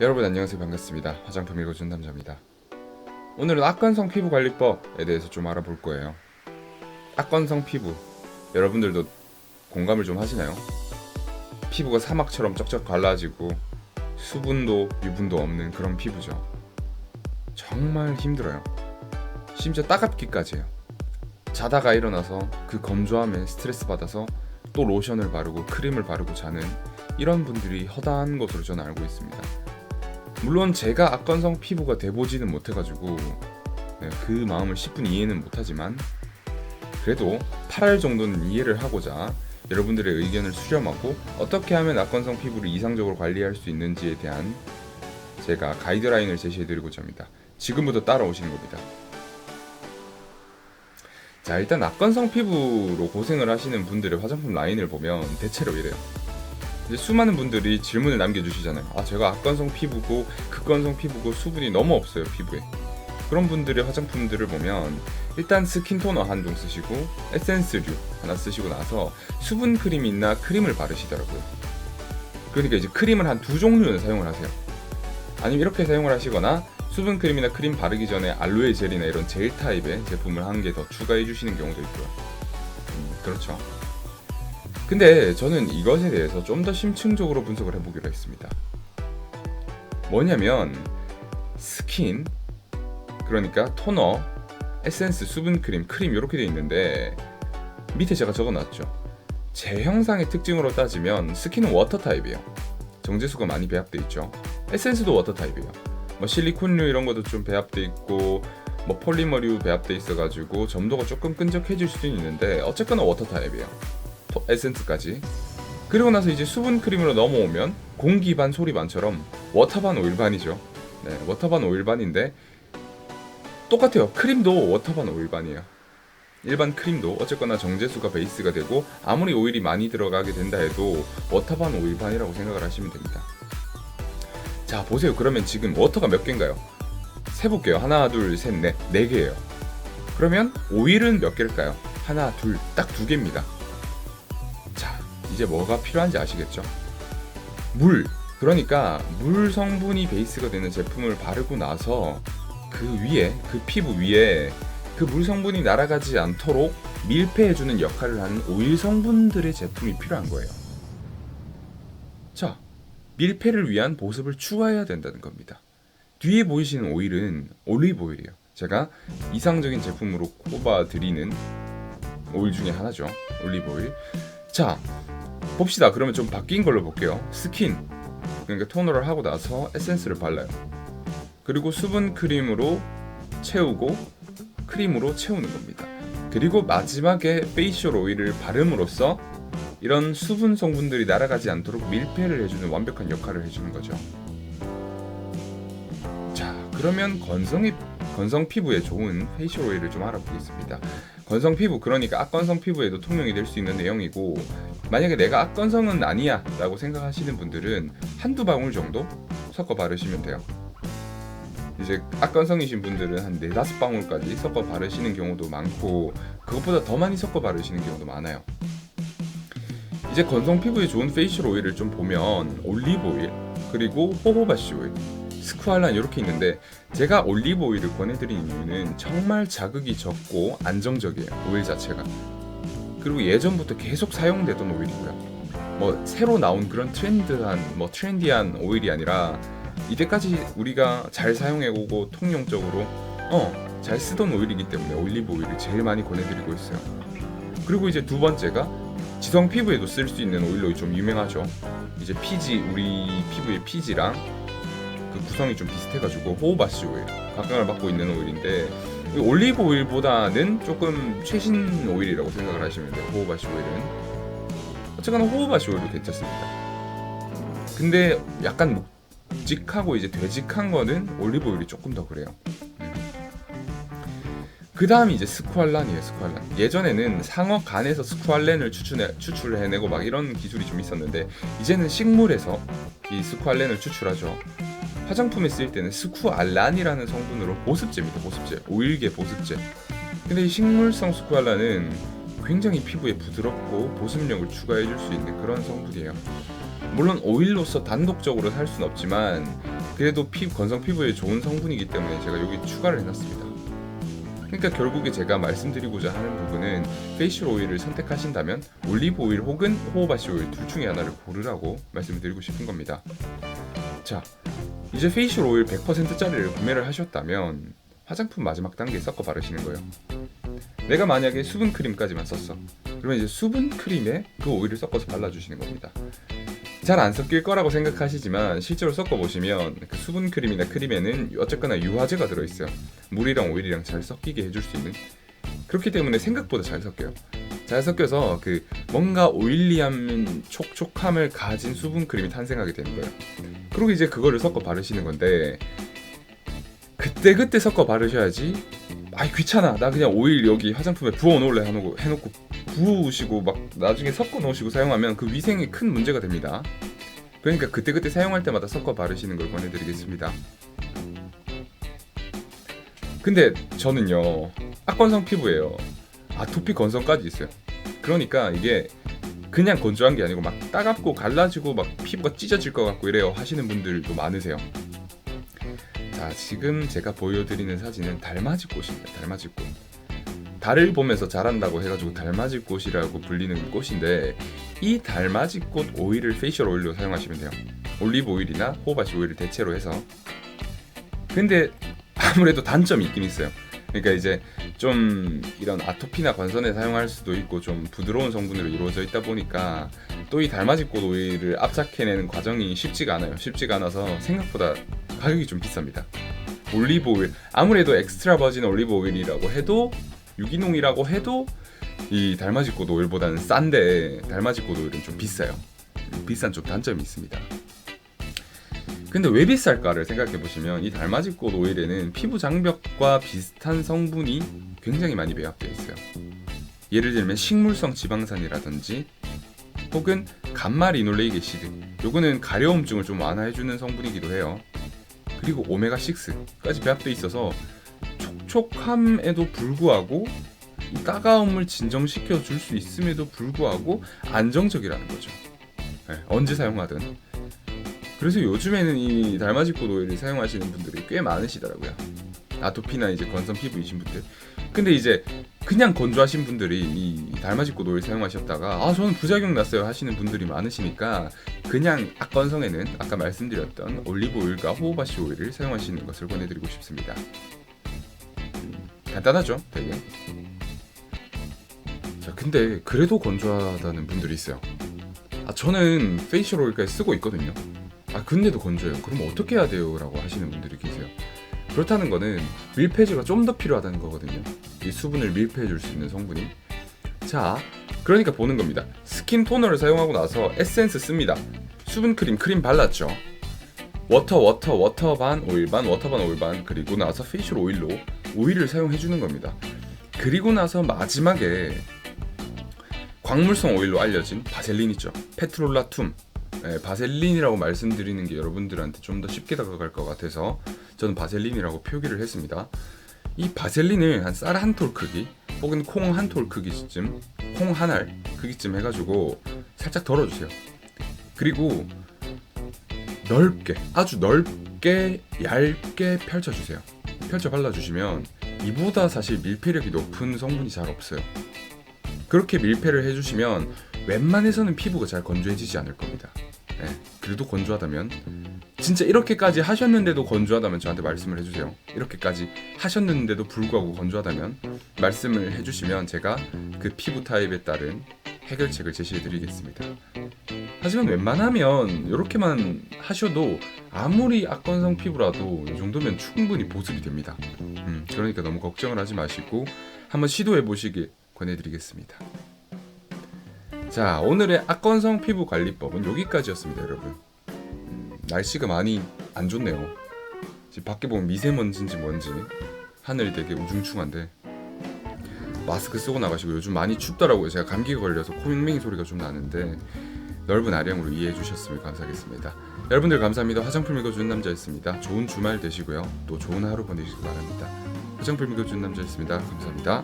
여러분 안녕하세요. 반갑습니다. 화장품 읽어준 남자입니다. 오늘은 악건성 피부관리법에 대해서 좀 알아볼 거예요. 악건성 피부, 여러분들도 공감을 좀 하시나요? 피부가 사막처럼 쩍쩍 갈라지고 수분도 유분도 없는 그런 피부죠. 정말 힘들어요. 심지어 따갑기까지 해요. 자다가 일어나서 그 건조함에 스트레스 받아서 또 로션을 바르고 크림을 바르고 자는 이런 분들이 허다한 것으로 저는 알고 있습니다. 물론 제가 악건성 피부가 돼보지는 못해가지고 그 마음을 10분 이해는 못하지만 그래도 8할 정도는 이해를 하고자 여러분들의 의견을 수렴하고 어떻게 하면 악건성 피부를 이상적으로 관리할 수 있는지에 대한 제가 가이드라인을 제시해드리고자 합니다. 지금부터 따라오시는 겁니다. 자, 일단 악건성 피부로 고생을 하시는 분들의 화장품 라인을 보면 대체로 이래요. 이제 수많은 분들이 질문을 남겨주시잖아요. 제가 악건성 피부고 극건성 피부고 수분이 너무 없어요, 피부에. 그런 분들의 화장품들을 보면 일단 스킨 토너 한 종 쓰시고 에센스류 하나 쓰시고 나서 수분 크림이나 크림을 바르시더라고요. 그러니까 이제 크림을 한 2종류는 사용을 하세요. 아니면 이렇게 사용을 하시거나 수분 크림이나 크림 바르기 전에 알로에 젤이나 이런 젤 타입의 제품을 한 개 더 추가해 주시는 경우도 있고요. 그렇죠. 근데 저는 이것에 대해서 좀 더 심층적으로 분석을 해보기로 했습니다. 뭐냐면 스킨, 그러니까 토너, 에센스, 수분크림, 크림 이렇게 돼 있는데 밑에 제가 적어놨죠. 제형상의 특징으로 따지면 스킨은 워터 타입이에요. 정제수가 많이 배합돼 있죠. 에센스도 워터 타입이에요. 뭐 실리콘류 이런 것도 좀 배합돼 있고 뭐 폴리머류 배합돼 있어가지고 점도가 조금 끈적해질 수도 있는데 어쨌거나 워터 타입이에요. 에센스까지. 그리고 나서 이제 수분 크림으로 넘어오면 공기 반 소리 반처럼 워터 반 오일 반이죠. 네, 워터 반 오일 반인데 똑같아요. 크림도 워터 반 오일 반이에요. 일반 크림도 어쨌거나 정제수가 베이스가 되고 아무리 오일이 많이 들어가게 된다 해도 워터 반 오일 반이라고 생각을 하시면 됩니다. 자, 보세요. 그러면 지금 워터가 몇 개인가요? 세볼게요. 하나, 둘, 셋, 넷. 4개예요. 그러면 오일은 몇 개일까요? 하나, 둘, 딱 2개입니다. 이제 뭐가 필요한지 아시겠죠? 물, 그러니까 물 성분이 베이스가 되는 제품을 바르고 나서 그 위에, 그 피부 위에 그 물 성분이 날아가지 않도록 밀폐해주는 역할을 하는 오일 성분들의 제품이 필요한 거예요. 자, 밀폐를 위한 보습을 추가해야 된다는 겁니다. 뒤에 보이시는 오일은 올리브 오일이에요. 제가 이상적인 제품으로 꼽아드리는 오일 중에 하나죠. 올리브 오일. 자, 봅시다. 그러면 좀 바뀐 걸로 볼게요. 스킨, 그러니까 토너를 하고 나서 에센스를 발라요. 그리고 수분 크림으로 채우고 크림으로 채우는 겁니다. 그리고 마지막에 페이셜 오일을 바름으로써 이런 수분 성분들이 날아가지 않도록 밀폐를 해주는 완벽한 역할을 해주는 거죠. 자, 그러면 건성 피부에 좋은 페이셜 오일을 좀 알아보겠습니다. 건성 피부, 그러니까 악건성 피부에도 통용이 될 수 있는 내용이고, 만약에 내가 악건성은 아니야 라고 생각하시는 분들은 한두 방울 정도 섞어 바르시면 돼요. 이제 악건성이신 분들은 한 4-5방울까지 섞어 바르시는 경우도 많고 그것보다 더 많이 섞어 바르시는 경우도 많아요. 이제 건성 피부에 좋은 페이셜 오일을 좀 보면 올리브 오일, 그리고 호호바시 오일, 스쿠알란 이렇게 있는데 제가 올리브 오일을 권해드리는 이유는 정말 자극이 적고 안정적이에요. 오일 자체가. 그리고 예전부터 계속 사용되던 오일이고요. 뭐 새로 나온 그런 트렌디한 오일이 아니라 이때까지 우리가 잘 사용해오고 통용적으로 잘 쓰던 오일이기 때문에 올리브 오일을 제일 많이 권해드리고 있어요. 그리고 이제 두 번째가 지성 피부에도 쓸 수 있는 오일로 좀 유명하죠. 이제 피지, 우리 피부의 피지랑 그 구성이 좀 비슷해가지고 호호바시 오일, 각광을 받고 있는 오일인데 올리브 오일보다는 조금 최신 오일이라고 생각을 하시면 돼요. 호호바시 오일은 어쨌거나 호호바시 오일도 괜찮습니다. 근데 약간 묵직하고 이제 되직한 거는 올리브 오일이 조금 더 그래요. 그 다음이 이제 스쿠알란이에요. 스쿠알란. 예전에는 상어 간에서 스쿠알렌을 추출해내고 막 이런 기술이 좀 있었는데 이제는 식물에서 이 스쿠알렌을 추출하죠. 화장품에 쓰일 때는 스쿠알란이라는 성분으로 보습제입니다. 보습제, 오일계 보습제. 근데 이 식물성 스쿠알란은 굉장히 피부에 부드럽고 보습력을 추가해줄 수 있는 그런 성분이에요. 물론 오일로서 단독적으로 살 수는 없지만 그래도 건성 피부에 좋은 성분이기 때문에 제가 여기 추가를 해놨습니다. 그러니까 결국에 제가 말씀드리고자 하는 부분은 페이셜 오일을 선택하신다면 올리브 오일 혹은 호호바시 오일 둘 중에 하나를 고르라고 말씀을 드리고 싶은 겁니다. 자, 이제 페이셜 오일 100%짜리를 구매를 하셨다면 화장품 마지막 단계에 섞어 바르시는 거예요. 내가 만약에 수분 크림까지만 썼어. 그러면 이제 수분 크림에 그 오일을 섞어서 발라주시는 겁니다. 잘 안 섞일 거라고 생각하시지만 실제로 섞어보시면 그 수분 크림이나 크림에는 어쨌거나 유화제가 들어있어요. 물이랑 오일이랑 잘 섞이게 해줄 수 있는. 그렇기 때문에 생각보다 잘 섞여요. 잘 섞여서 그 뭔가 오일리한 촉촉함을 가진 수분 크림이 탄생하게 되는 거예요. 그리고 이제 그거를 섞어 바르시는 건데 그때 섞어 바르셔야지. 아이 귀찮아, 나 그냥 오일 여기 화장품에 부어 놓을래 해놓고 부으시고 막 나중에 섞어 놓으시고 사용하면 그 위생에 큰 문제가 됩니다. 그러니까 그때 사용할 때마다 섞어 바르시는 걸 권해드리겠습니다. 근데 저는요 악건성 피부예요. 아토피 건성까지 있어요. 그러니까 이게 그냥 건조한 게 아니고 막 따갑고 갈라지고 막 피부가 찢어질 것 같고 이래요 하시는 분들도 많으세요. 자, 지금 제가 보여드리는 사진은 달맞이꽃입니다. 달맞이꽃. 달을 보면서 자란다고 해가지고 달맞이꽃이라고 불리는 꽃인데 이 달맞이꽃 오일을 페이셜 오일로 사용하시면 돼요. 올리브 오일이나 호호바시 오일을 대체로 해서. 근데 아무래도 단점이 있긴 있어요. 그러니까 이제 좀 이런 아토피나 건선에 사용할 수도 있고 좀 부드러운 성분으로 이루어져 있다 보니까 또 이 달맞이꽃 오일을 압착해내는 과정이 쉽지가 않아요. 쉽지가 않아서 생각보다 가격이 좀 비쌉니다. 올리브 오일, 아무래도 엑스트라 버진 올리브 오일이라고 해도 유기농이라고 해도 이 달맞이꽃 오일보다는 싼데 달맞이꽃 오일은 좀 비싸요. 비싼 좀 단점이 있습니다. 근데 왜 비쌀까를 생각해보시면 이 달맞이꽃 오일에는 피부 장벽과 비슷한 성분이 굉장히 많이 배합되어 있어요. 예를 들면 식물성 지방산이라든지 혹은 감마리놀레익 애시드, 요거는 가려움증을 좀 완화해주는 성분이기도 해요. 그리고 오메가6까지 배합되어 있어서 촉촉함에도 불구하고 이 따가움을 진정시켜 줄 수 있음에도 불구하고 안정적이라는 거죠. 네, 언제 사용하든. 그래서 요즘에는 이 달맞이꽃 오일을 사용하시는 분들이 꽤 많으시더라고요. 아토피나 이제 건선 피부이신 분들. 근데 이제 그냥 건조하신 분들이 이 달맞이꽃 오일 사용하셨다가 저는 부작용 났어요 하시는 분들이 많으시니까 그냥 악건성에는 아까 말씀드렸던 올리브 오일과 호호바시 오일을 사용하시는 것을 권해드리고 싶습니다. 간단하죠, 되게. 자, 근데 그래도 건조하다는 분들이 있어요. 저는 페이셜 오일까지 쓰고 있거든요. 근데도 건조해요. 그럼 어떻게 해야 돼요? 라고 하시는 분들이 계세요. 그렇다는 거는 밀폐제가 좀 더 필요하다는 거거든요. 이 수분을 밀폐해 줄 수 있는 성분이. 자, 그러니까 보는 겁니다. 스킨 토너를 사용하고 나서 에센스 씁니다. 수분 크림 발랐죠. 워터 반 오일 반, 워터 반 오일 반. 그리고 나서 페이셜 오일로 오일을 사용해 주는 겁니다. 그리고 나서 마지막에 광물성 오일로 알려진 바셀린 있죠. 페트롤라툼. 바셀린이라고 말씀드리는 게 여러분들한테 좀 더 쉽게 다가갈 것 같아서 저는 바셀린이라고 표기를 했습니다. 이 바셀린을 한 쌀 한 톨 크기 혹은 콩 한 톨 크기쯤, 콩 한 알 크기쯤 해가지고 살짝 덜어주세요. 그리고 넓게, 아주 넓게 얇게 펼쳐주세요. 펼쳐 발라주시면 이보다 사실 밀폐력이 높은 성분이 잘 없어요. 그렇게 밀폐를 해주시면 웬만해서는 피부가 잘 건조해지지 않을 겁니다. 그래도 건조하다면, 진짜 이렇게까지 하셨는데도 건조하다면 저한테 말씀을 해주세요. 이렇게까지 하셨는데도 불구하고 건조하다면 말씀을 해주시면 제가 그 피부 타입에 따른 해결책을 제시해드리겠습니다. 하지만 웬만하면 이렇게만 하셔도 아무리 악건성 피부라도 이 정도면 충분히 보습이 됩니다. 그러니까 너무 걱정을 하지 마시고 한번 시도해보시길 권해드리겠습니다. 자, 오늘의 악건성 피부 관리법은 여기까지였습니다, 여러분. 날씨가 많이 안 좋네요. 지금 밖에 보면 미세먼지인지 뭔지 하늘이 되게 우중충한데 마스크 쓰고 나가시고, 요즘 많이 춥더라고요. 제가 감기가 걸려서 코맹맹이 소리가 좀 나는데 넓은 아량으로 이해해 주셨으면 감사하겠습니다. 여러분들 감사합니다. 화장품 읽어주는 남자였습니다. 좋은 주말 되시고요. 또 좋은 하루 보내시기 바랍니다. 화장품 읽어주는 남자였습니다. 감사합니다.